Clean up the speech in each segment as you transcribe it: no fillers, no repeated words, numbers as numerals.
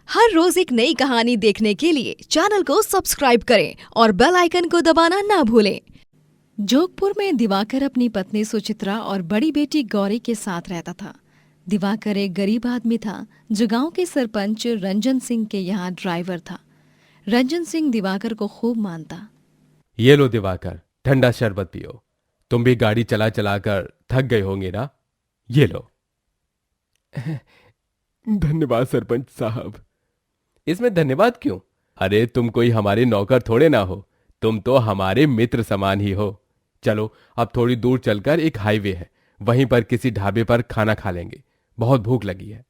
हर रोज एक नई कहानी देखने के लिए चैनल को सब्सक्राइब करें और बेल आइकन को दबाना ना भूलें। जोधपुर में दिवाकर अपनी पत्नी सुचित्रा और बड़ी बेटी गौरी के साथ रहता था। दिवाकर एक गरीब आदमी था जो गांव के सरपंच रंजन सिंह के यहाँ ड्राइवर था। रंजन सिंह दिवाकर को खूब मानता। ये लो दिवाकर, ठंडा शरबत पियो। तुम भी गाड़ी चला चला कर थक गए होंगे ना, ये लो। धन्यवाद सरपंच साहब। इसमें धन्यवाद क्यों? अरे तुम कोई हमारे नौकर थोड़े ना हो, तुम तो हमारे मित्र समान ही हो। चलो अब थोड़ी दूर चलकर एक हाईवे है, वहीं पर किसी ढाबे पर खाना खा लेंगे, बहुत भूख लगी है।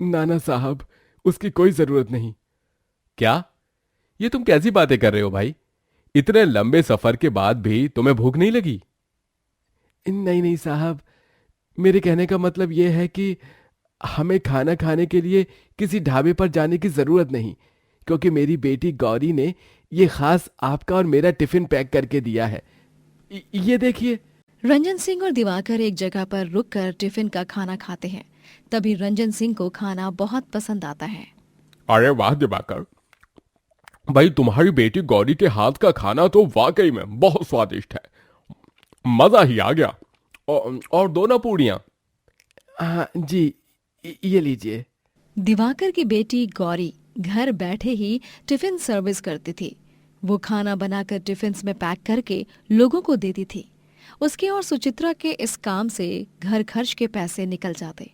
नाना साहब, उसकी कोई जरूरत नहीं। क्या? ये तुम कैसी बातें कर रहे हो भाई? इतने लंबे सफर के बाद भी तुम्हें भूख नहीं लगी? नहीं नहीं साहब, मेरे कहने का मतलब यह है कि हमें खाना खाने के लिए किसी ढाबे पर जाने की जरूरत नहीं, क्योंकि मेरी बेटी गौरी ने ये खास आपका और मेरा टिफिन पैक करके दिया है। ये देखिए। रंजन सिंह और दिवाकर एक जगह पर रुककर टिफिन का खाना खाते हैं। तभी रंजन सिंह को खाना बहुत पसंद आता है। अरे वाह दिवाकर, भाई तुम्हारी बेटी गौरी के हाथ का खाना तो वाकई में बहुत स्वादिष्ट है, मजा ही आ गया। और दो ना पूड़ियां। हाँ जी, ये लीजिए। दिवाकर की बेटी गौरी घर बैठे ही टिफिन सर्विस करती थी। वो खाना बनाकर टिफिन में पैक करके लोगों को देती थी। उसके और सुचित्रा के इस काम से घर खर्च के पैसे निकल जाते।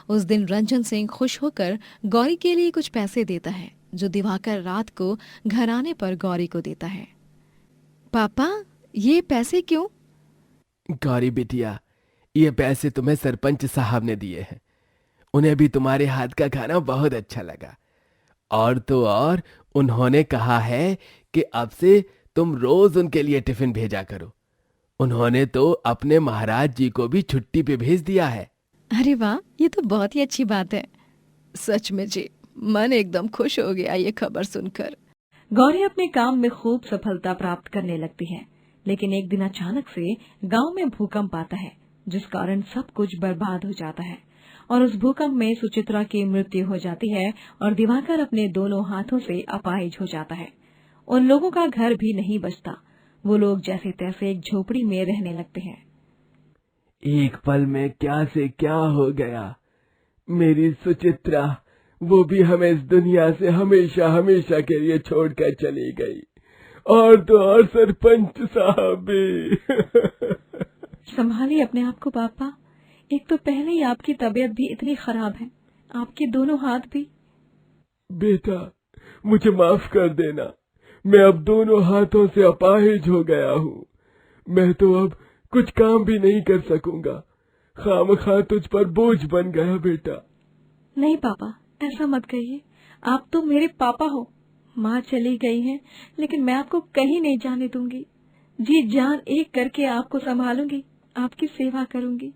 उस दिन रंजन सिंह खुश होकर गौरी के लिए कुछ पैसे देता है, जो दिवाकर रात को घर आने पर गौरी को देता है। पापा, ये पैसे क्यों? गौरी बिटिया, ये पैसे तुम्हें सरपंच साहब ने दिए हैं। उन्हें भी तुम्हारे हाथ का खाना बहुत अच्छा लगा, और तो और उन्होंने कहा है कि अब से तुम रोज उनके लिए टिफिन भेजा करो। उन्होंने तो अपने महाराज जी को भी छुट्टी पे भेज दिया है। अरे वाह, ये तो बहुत ही अच्छी बात है। सच में जी, मन एकदम खुश हो गया ये खबर सुनकर। गौरी अपने काम में खूब सफलता प्राप्त करने लगती है, लेकिन एक दिन अचानक से गांव में भूकंप आता है, जिस कारण सब कुछ बर्बाद हो जाता है। और उस भूकंप में सुचित्रा की मृत्यु हो जाती है और दिवाकर अपने दोनों हाथों से अपाहिज हो जाता है। उन लोगों का घर भी नहीं बचता। वो लोग जैसे तैसे एक झोपड़ी में रहने लगते हैं। एक पल में क्या से क्या हो गया। मेरी सुचित्रा, वो भी हमें इस दुनिया से हमेशा हमेशा के लिए छोड़कर चली गई, और तो और सरपंच साहब भी। संभालिए अपने आप को पापा, एक तो पहले ही आपकी तबीयत भी इतनी खराब है, आपके दोनों हाथ भी। बेटा, मुझे माफ कर देना, मैं अब दोनों हाथों से अपाहिज हो गया हूँ। मैं तो अब कुछ काम भी नहीं कर सकूंगा। खामखा तुझ पर बोझ बन गया बेटा। नहीं पापा, ऐसा मत कहिए। आप तो मेरे पापा हो। माँ चली गई है, लेकिन मैं आपको कहीं नहीं जाने दूंगी। जी जान एक करके आपको संभालूंगी, आपकी सेवा करूंगी।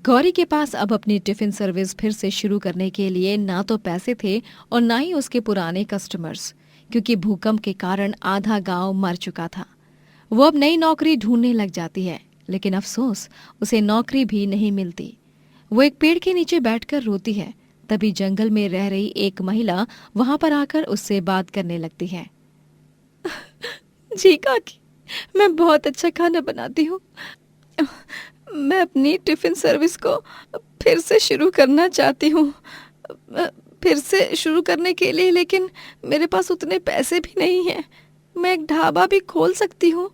गौरी के पास अब अपनी टिफिन सर्विस फिर से शुरू करने के लिए ना तो पैसे थे और ना ही उसके पुराने कस्टमर्स, क्योंकि भूकंप के कारण आधा गांव मर चुका था। वो अब नई नौकरी ढूंढने लग जाती है, लेकिन अफसोस उसे नौकरी भी नहीं मिलती। वो एक पेड़ के नीचे बैठकर रोती है। तभी जंगल में रह रही एक महिला वहां पर आकर उससे बात करने लगती है। जी काकी, मैं बहुत अच्छा खाना बनाती हूँ। मैं अपनी टिफिन सर्विस को फिर से शुरू करना चाहती हूँ। फिर से शुरू करने के लिए लेकिन मेरे पास उतने पैसे भी नहीं हैं। मैं एक ढाबा भी खोल सकती हूँ,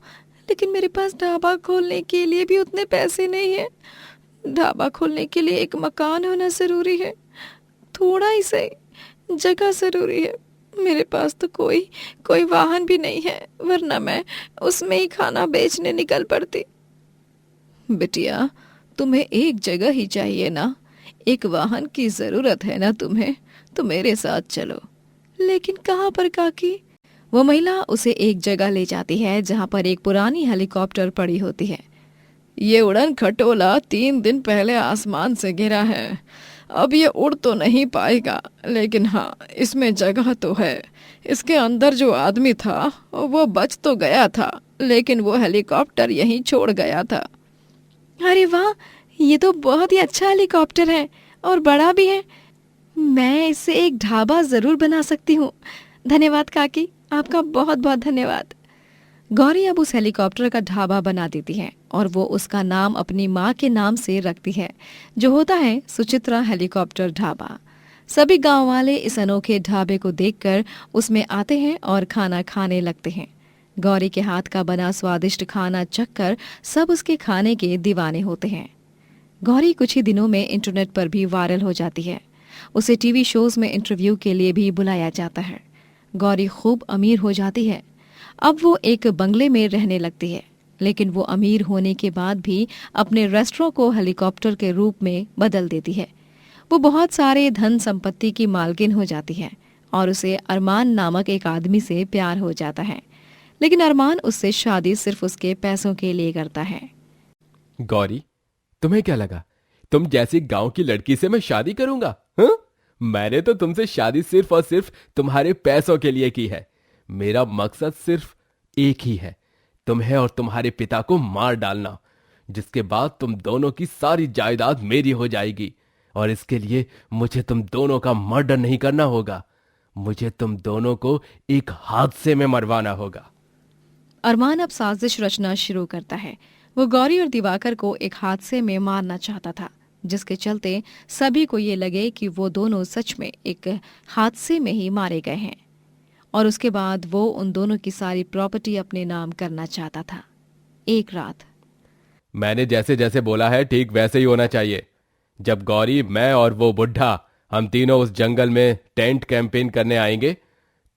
लेकिन मेरे पास ढाबा खोलने के लिए भी उतने पैसे नहीं हैं। ढाबा खोलने के लिए एक मकान होना ज़रूरी है, थोड़ा ही सही जगह ज़रूरी है। मेरे पास तो कोई वाहन भी नहीं है, वरना मैं उसमें ही खाना बेचने निकल पड़ती। बिटिया, तुम्हें एक जगह ही चाहिए ना, एक वाहन की जरूरत है ना तुम्हें, तो मेरे साथ चलो। लेकिन कहाँ पर काकी? वो महिला उसे एक जगह ले जाती है जहाँ पर एक पुरानी हेलीकॉप्टर पड़ी होती है। ये उड़न खटोला 3 दिन पहले आसमान से गिरा है। अब ये उड़ तो नहीं पाएगा, लेकिन हाँ, इसमें जगह तो है। इसके अंदर जो आदमी था वो बच तो गया था, लेकिन वो हेलीकॉप्टर यहीं छोड़ गया था। अरे वाह, ये तो बहुत ही अच्छा हेलीकॉप्टर है और बड़ा भी है। मैं इससे एक ढाबा जरूर बना सकती हूँ। धन्यवाद काकी, आपका बहुत बहुत धन्यवाद। गौरी अब उस हेलीकॉप्टर का ढाबा बना देती है और वो उसका नाम अपनी माँ के नाम से रखती है, जो होता है सुचित्रा हेलीकॉप्टर ढाबा। सभी गांव वाले इस अनोखे ढाबे को देखकर उसमें आते हैं और खाना खाने लगते हैं। गौरी के हाथ का बना स्वादिष्ट खाना चखकर सब उसके खाने के दीवाने होते हैं। गौरी कुछ ही दिनों में इंटरनेट पर भी वायरल हो जाती है। उसे टीवी शोज में इंटरव्यू के लिए भी बुलाया जाता है। गौरी खूब अमीर हो जाती है। अब वो एक बंगले में रहने लगती है, लेकिन वो अमीर होने के बाद भी अपने रेस्टोरेंट को हेलीकॉप्टर के रूप में बदल देती है। वो बहुत सारे धन संपत्ति की मालकिन हो जाती है और उसे अरमान नामक एक आदमी से प्यार हो जाता है, लेकिन अरमान उससे शादी सिर्फ उसके पैसों के लिए करता है। गौरी, तुम्हें क्या लगा तुम जैसी गांव की लड़की से मैं शादी करूंगा? हाँ? मैंने तो तुमसे शादी सिर्फ और सिर्फ तुम्हारे पैसों के लिए की है। मेरा मकसद सिर्फ एक ही है, तुम्हें और तुम्हारे पिता को मार डालना, जिसके बाद तुम दोनों की सारी जायदाद मेरी हो जाएगी। और इसके लिए मुझे तुम दोनों का मर्डर नहीं करना होगा, मुझे तुम दोनों को एक हादसे में मरवाना होगा। अरमान अब साजिश रचना शुरू करता है। वो गौरी और दिवाकर को एक हादसे में मारना चाहता था, जिसके चलते सभी को ये लगे कि वो दोनों सच में एक हादसे में ही मारे गए हैं। और उसके बाद वो उन दोनों की सारी प्रॉपर्टी अपने नाम करना चाहता था। एक रात मैंने जैसे जैसे बोला है ठीक वैसे ही होना चाहिए। जब गौरी, मैं और वो बुढ़ा हम तीनों उस जंगल में टेंट कैंपेन करने आएंगे,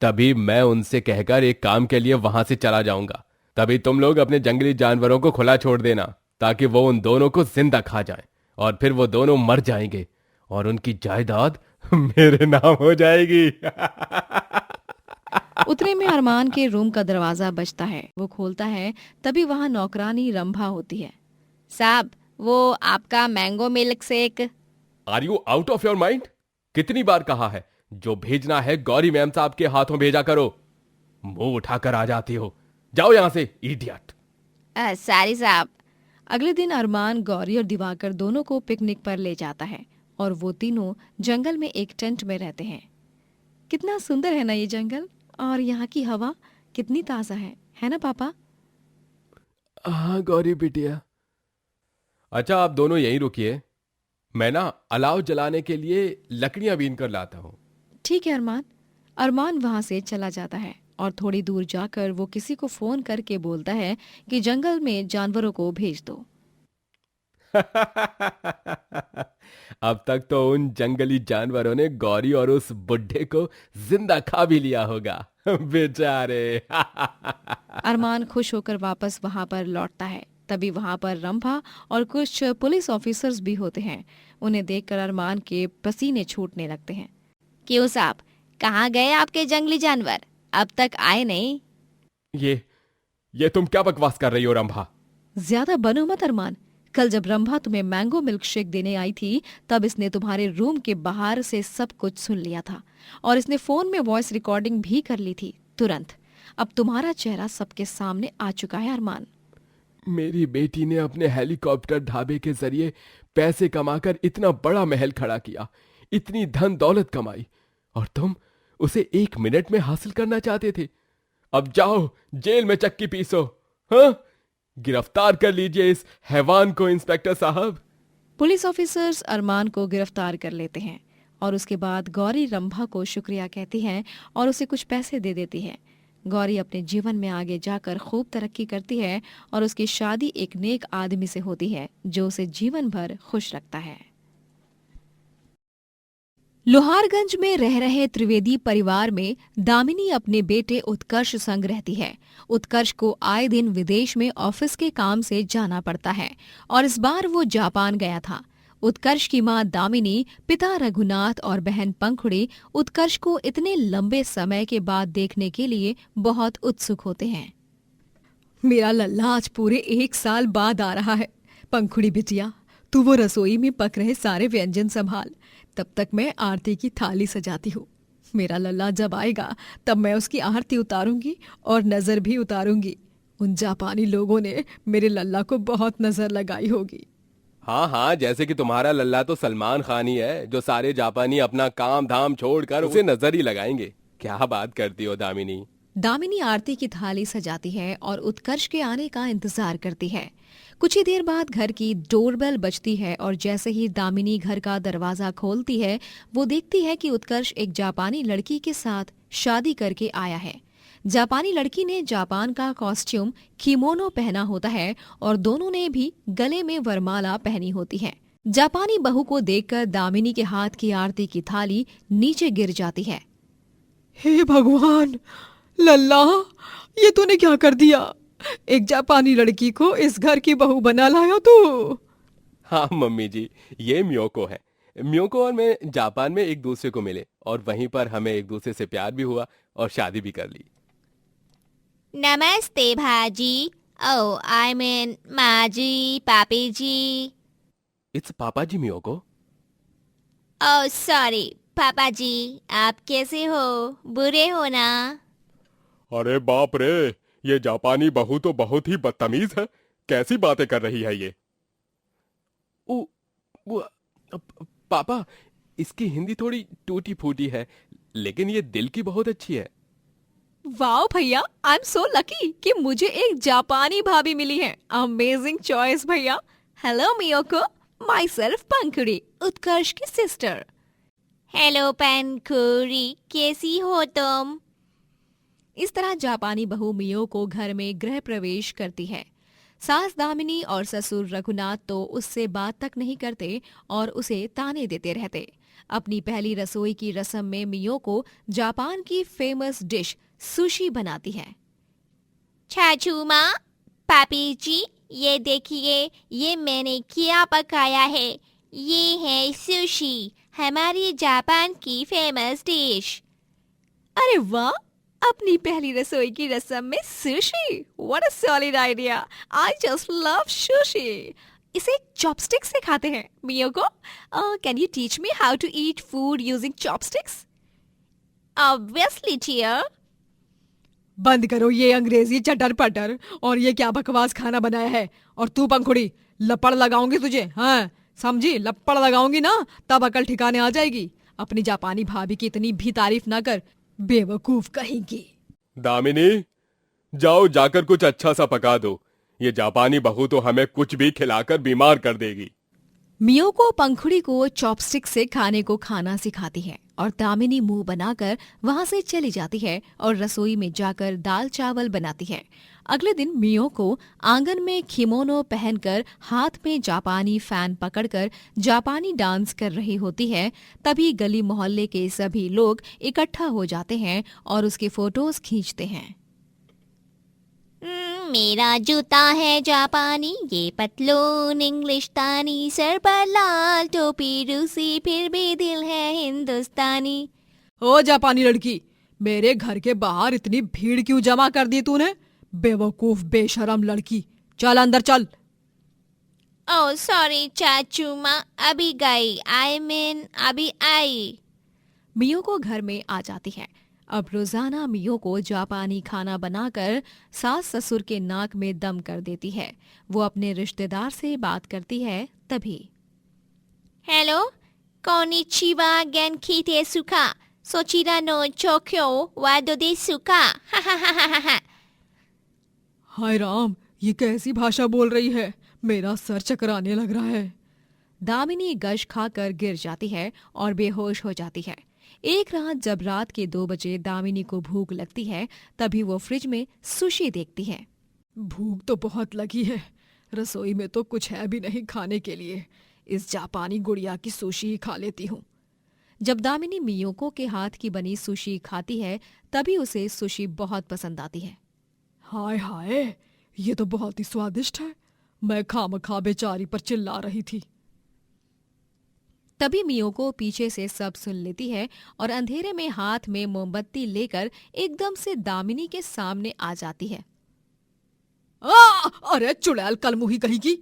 तभी मैं उनसे कहकर एक काम के लिए वहां से चला जाऊंगा। तभी तुम लोग अपने जंगली जानवरों को खुला छोड़ देना, ताकि वो उन दोनों को जिंदा खा जाएं, और फिर वो दोनों मर जाएंगे और उनकी जायदाद मेरे नाम हो जाएगी। उतने में अरमान के रूम का दरवाजा बजता है। वो खोलता है, तभी वहाँ नौकरानी रंभा होती है। साहब, वो आपका mango milk shake. Are you out of your mind? कितनी बार कहा है, जो भेजना है गौरी मैम साहब के हाथों भेजा करो। मुंह उठाकर आ जाती हो, जाओ यहां से इडियट। सॉरी साहब। अगले दिन अरमान गौरी और दिवाकर दोनों को पिकनिक पर ले जाता है और वो तीनों जंगल में एक टेंट में रहते हैं। कितना सुंदर है ना ये जंगल, और यहाँ की हवा कितनी ताजा है ना पापा? हाँ गौरी बिटिया। अच्छा, आप दोनों यहीं रुकिए, मैं ना अलाव जलाने के लिए लकड़ियां बीन कर लाता हूं। ठीक है अरमान। अरमान वहां से चला जाता है और थोड़ी दूर जाकर वो किसी को फोन करके बोलता है कि जंगल में जानवरों को भेज दो। अब तक तो उन जंगली जानवरों ने गौरी और उस बुड्ढे को जिंदा खा भी लिया होगा, बेचारे। अरमान खुश होकर वापस वहां पर लौटता है। तभी वहां पर रंभा और कुछ पुलिस ऑफिसर्स भी होते हैं। उन्हें देखकर अरमान के पसीने छूटने लगते हैं। क्यों साहब, कहाँ गए आपके जंगली जानवर? अब तक आए नहीं। ये तुम क्या बकवास कर रही हो रंभा? ज्यादा बनो मत अरमान। कल जब रंभा तुम्हें मैंगो मिल्क शेक देने आई थी, तब इसने तुम्हारे रूम के बाहर से सब कुछ सुन लिया था और इसने फोन में वॉइस रिकॉर्डिंग भी कर ली थी तुरंत। अब तुम्हारा चेहरा सबके सामने आ चुका है अरमान। मेरी बेटी ने अपने हेलीकॉप्टर ढाबे के जरिए पैसे कमाकर इतना बड़ा महल खड़ा किया, इतनी धन दौलत कमाई, और तुम उसे 1 मिनट में हासिल करना चाहते थे। अब जाओ जेल में चक्की पीसो। हाँ, गिरफ्तार कर लीजिए इस हैवान को इंस्पेक्टर साहब। पुलिस ऑफिसर्स अरमान को गिरफ्तार कर लेते हैं और उसके बाद गौरी रंभा को शुक्रिया कहती है और उसे कुछ पैसे दे देती है। गौरी अपने जीवन में आगे जाकर खूब तरक्की करती है और उसकी शादी एक नेक आदमी से होती है, जो उसे जीवन भर खुश रखता है। लोहारगंज में रह रहे त्रिवेदी परिवार में दामिनी अपने बेटे उत्कर्ष संग रहती है। उत्कर्ष को आए दिन विदेश में ऑफिस के काम से जाना पड़ता है और इस बार वो जापान गया था। उत्कर्ष की मां दामिनी, पिता रघुनाथ और बहन पंखुड़ी उत्कर्ष को इतने लंबे समय के बाद देखने के लिए बहुत उत्सुक होते हैं। मेरा लल्ला आज पूरे 1 साल बाद आ रहा है। पंखुड़ी बिटिया, तू वो रसोई में पक रहे सारे व्यंजन संभाल, तब तक मैं आरती की थाली सजाती हूँ। मेरा लल्ला जब आएगा तब मैं उसकी आरती उतारूंगी और नजर भी उतारूंगी। उन जापानी लोगों ने मेरे लल्ला को बहुत नजर लगाई होगी। हाँ हाँ, जैसे कि तुम्हारा लल्ला तो सलमान खान ही है, जो सारे जापानी अपना काम धाम छोड़कर उसे नजर ही लगाएंगे। क्या बात करती हो दामिनी। दामिनी आरती की थाली सजाती है और उत्कर्ष के आने का इंतजार करती है। कुछ ही देर बाद घर की डोरबेल बजती है और जैसे ही दामिनी घर का दरवाजा खोलती है, वो देखती है कि उत्कर्ष एक जापानी लड़की के साथ शादी करके आया है। जापानी लड़की ने जापान का कॉस्ट्यूम किमोनो पहना होता है और दोनों ने भी गले में वरमाला पहनी होती है। जापानी बहू को देखकर दामिनी के हाथ की आरती की थाली नीचे गिर जाती है। हे भगवान, लल्ला, ये तूने क्या कर दिया? एक जापानी लड़की को इस घर की बहू बना लाया तू। हाँ मम्मी जी, ये मियोको है। मियोको और मैं जापान में एक दूसरे को मिले और वहीं पर हमें एक दूसरे से प्यार भी हुआ और शादी भी कर ली। नमस्ते भाजी। ओ आई मीन माजी, पापी जी। इट्स पापा जी मियोको। ओ सॉरी पापा जी, आप कैसे हो? बुरे हो ना? अरे बाप रे, ये जापानी बहू तो बहुत ही बदतमीज है। कैसी बातें कर रही है ये। पापा, इसकी हिंदी थोड़ी टूटी फूटी है, लेकिन ये दिल की बहुत अच्छी है। वाओ भैया, आई एम सो लकी कि मुझे एक जापानी भाभी मिली है। अमेजिंग चॉइस भैया। हेलो मियोको, माई सेल्फ पंखुड़ी, उत्कर्ष की सिस्टर। हेलो पंखुड़ी, कैसी हो तुम? इस तरह जापानी बहू मियो को घर में गृह प्रवेश करती है। सास दामिनी और ससुर रघुनाथ तो उससे बात तक नहीं करते और उसे ताने देते रहते। अपनी पहली रसोई की रस्म में मियो को जापान की फेमस डिश सुशी बनाती है। चाचूमा, पापी जी, ये देखिए, ये मैंने क्या पकाया है। ये है सुशी, हमारी जापान की फेमस डिश। अरे वाह, अपनी पहली रसोई की रस्म में sushi. What a solid idea. I just love sushi. इसे चॉपस्टिक से खाते हैं। Miyoko, can you teach me how to eat food using chopsticks? Obviously dear. बंद करो ये अंग्रेजी चटर पटर और ये क्या बकवास खाना बनाया है। और तू पंखुड़ी, लपड़ लगाऊंगी तुझे। हाँ समझी, लपड़ लगाऊंगी ना, तब अकल ठिकाने आ जाएगी। अपनी जापानी भाभी की इतनी भी तारीफ ना कर, बेवकूफ कहेंगी। दामिनी, जाओ जाकर कुछ अच्छा सा पका दो। ये जापानी बहू तो हमें कुछ भी खिलाकर बीमार कर देगी। मियोको पंखुड़ी को चॉपस्टिक से खाने को खाना सिखाती है और दामिनी मुंह बनाकर वहां से चली जाती है और रसोई में जाकर दाल चावल बनाती है। अगले दिन मियोको आंगन में किमोनो पहनकर हाथ में जापानी फैन पकड़कर जापानी डांस कर रही होती है। तभी गली मोहल्ले के सभी लोग इकट्ठा हो जाते हैं और उसके फोटोज खींचते हैं। मेरा जूता है जापानी, ये पतलून इंग्लिशतानी, सर पर लाल टोपी रूसी, फिर भी दिल है हिंदुस्तानी। ओ जापानी लड़की, मेरे घर के बाहर इतनी भीड़ क्यों जमा कर दी तूने? बेवकूफ बेशरम लड़की, चल अंदर चल। ओह सॉरी चाचू माँ, अभी गई, आई मीन अभी आई। मियो घर में आ जाती है। अब रोजाना मियो को जापानी खाना बनाकर सास ससुर के नाक में दम कर देती है। वो अपने रिश्तेदार से बात करती है। तभी हेलो, कोनिचिवा गेनकी तेसुका, सोचिरा नो चोक्यो वादो देसुका। हाय राम, ये कैसी भाषा बोल रही है? मेरा सर चकराने लग रहा है। दामिनी गश खाकर गिर जाती है और बेहोश हो जाती है। एक रात जब रात के 2 बजे दामिनी को भूख लगती है, तभी वो फ्रिज में सुशी देखती है। भूख तो बहुत लगी है, रसोई में तो कुछ है भी नहीं खाने के लिए। इस जापानी गुड़िया की सुशी ही खा लेती हूँ। जब दामिनी मियोको के हाथ की बनी सुशी खाती है, तभी उसे सुशी बहुत पसंद आती है। हाय हाय, ये तो बहुत ही स्वादिष्ट है। मैं खामखा बेचारी पर चिल्ला रही थी। तभी मियोको पीछे से सब सुन लेती है और अंधेरे में हाथ में मोमबत्ती लेकर एकदम से दामिनी के सामने आ जाती है। अरे चुड़ैल कलमुही कहेगी।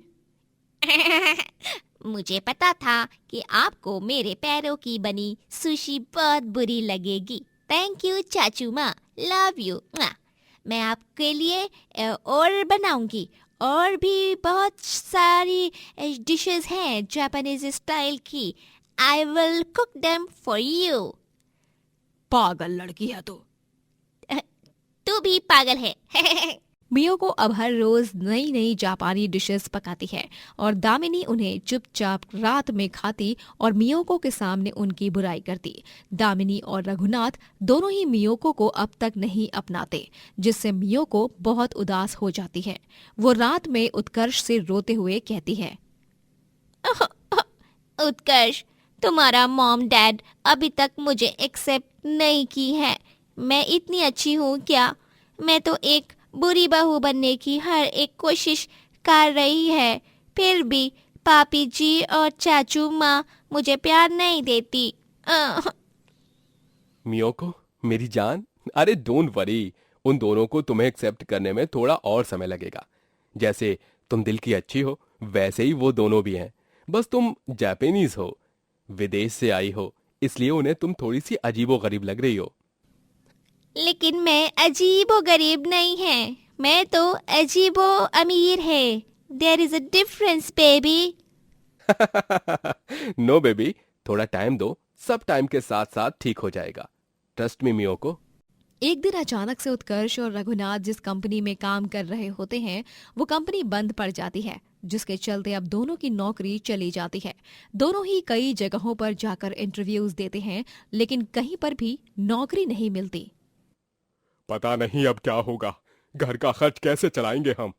मुझे पता था कि आपको मेरे पैरों की बनी सुशी बहुत बुरी लगेगी। थैंक यू चाचू माँ, लव यू। मैं आपके लिए और बनाऊंगी और भी बहुत सारी डिशेस हैं जापानीज स्टाइल की. I will cook them for you. पागल लड़की है तू. तू भी पागल है. मियोको अब हर रोज नई नई जापानी डिशेस पकाती है और दामिनी उन्हें चुपचाप रात में खाती और मियोको के सामने उनकी बुराई करती. दामिनी और रघुनाथ दोनों ही मियोको को अब तक नहीं अपनाते, जिससे मियोको बहुत उदास हो जाती है. वो रात में उत्कर्ष से रोते हुए कहती है, उत्कर्ष, तुम्हारा मॉम डैड अभी तक मुझे एक्सेप्ट नहीं की है. मैं इतनी अच्छी हूँ क्या? मैं तो एक बुरी बहू बनने की हर एक कोशिश कर रही है, फिर भी पापी जी और चाचू माँ मुझे प्यार नहीं देती. मियोको मेरी जान, अरे डोंट वरी, उन दोनों को तुम्हें एक्सेप्ट करने में थोड़ा और समय लगेगा. जैसे तुम दिल की अच्छी हो, वैसे ही वो दोनों भी हैं. बस तुम जापानीज हो, विदेश से आई हो, इसलिए उन्हें तुम थोड़ी सी अजीबो गरीब लग रही हो. लेकिन मैं अजीबो गरीब नहीं है, मैं तो अजीबो अमीर है. There is a difference baby. No baby, थोड़ा टाइम दो, सब टाइम के साथ साथ ठीक हो जाएगा. Trust me Miyoko. एक दिन अचानक से उत्कर्ष और रघुनाथ जिस कंपनी में काम कर रहे होते हैं वो कंपनी बंद पड़ जाती है, जिसके चलते अब दोनों की नौकरी चली जाती है. दोनों ही कई जगहों पर जाकर इंटरव्यूज देते हैं, लेकिन कहीं पर भी नौकरी नहीं मिलती. पता नहीं अब क्या होगा, घर का खर्च कैसे चलाएंगे हम.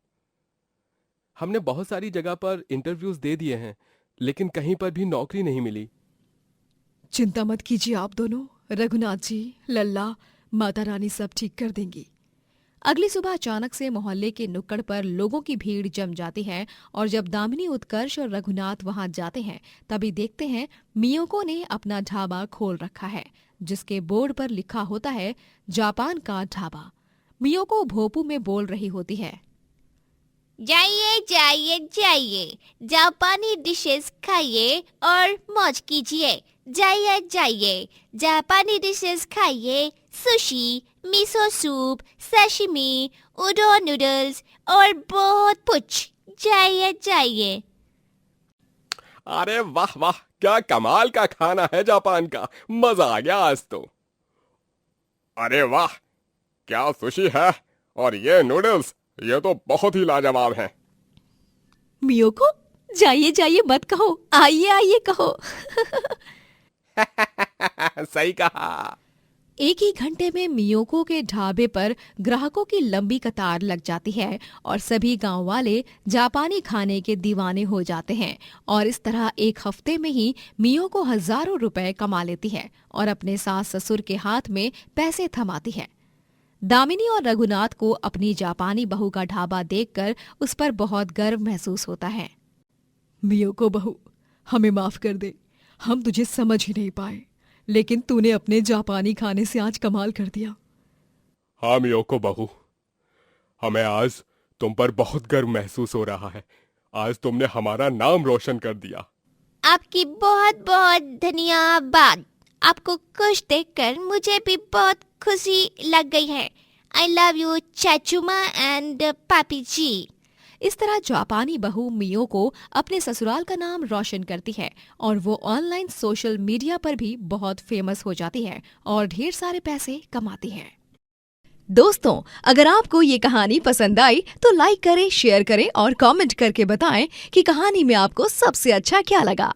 हमने बहुत सारी जगह पर इंटरव्यूज दे दिए हैं, लेकिन कहीं पर भी नौकरी नहीं मिली. चिंता मत कीजिए आप दोनों, रघुनाथ जी, लल्ला, माता रानी सब ठीक कर देंगी. अगली सुबह अचानक से मोहल्ले के नुक्कड़ पर लोगों की भीड़ जम जाती है और जब दामिनी, उत्कर्ष और रघुनाथ वहां जाते हैं तभी देखते हैं मियोको ने अपना ढाबा खोल रखा है, जिसके बोर्ड पर लिखा होता है जापान का ढाबा. मियोको भोपू में बोल रही होती है, जाइए जाइए जाइए, जापानी डिशेस खाइए और मौज कीजिए. जाइए जाइए, जापानी डिशेस खाइए. Sushi, miso soup, sashimi, udon noodles और बहुत कुछ. जाइए जाइए. अरे वाह वाह, क्या कमाल का खाना है जापान का, मजा आ गया आज तो. अरे वाह, क्या सुशी है, और ये नूडल्स, ये तो बहुत ही लाजवाब हैं. मियोको जाइए जाइए मत कहो, आइए आइए कहो. सही कहा. एक ही घंटे में मियोको के ढाबे पर ग्राहकों की लंबी कतार लग जाती है और सभी गांव वाले जापानी खाने के दीवाने हो जाते हैं. और इस तरह एक हफ्ते में ही मियोको हजारों रुपए कमा लेती है और अपने सास ससुर के हाथ में पैसे थमाती है. दामिनी और रघुनाथ को अपनी जापानी बहू का ढाबा देखकर उस पर बहुत गर्व महसूस होता है. मियोको बहू, हमें माफ कर दे, हम तुझे समझ ही नहीं पाए, लेकिन तूने अपने जापानी खाने से आज कमाल कर दिया. हाँ मियोको बहू, हमें आज तुम पर बहुत गर्व महसूस हो रहा है. आज तुमने हमारा नाम रोशन कर दिया. आपकी बहुत बहुत धन्यवाद. आपको खुश देखकर मुझे भी बहुत खुशी लग गई है. आई लव यू चाचूमा एंड पापी जी. इस तरह जापानी बहू मियोको अपने ससुराल का नाम रोशन करती है और वो ऑनलाइन सोशल मीडिया पर भी बहुत फेमस हो जाती है और ढेर सारे पैसे कमाती है. दोस्तों, अगर आपको ये कहानी पसंद आई तो लाइक करें, शेयर करें और कमेंट करके बताएं कि कहानी में आपको सबसे अच्छा क्या लगा.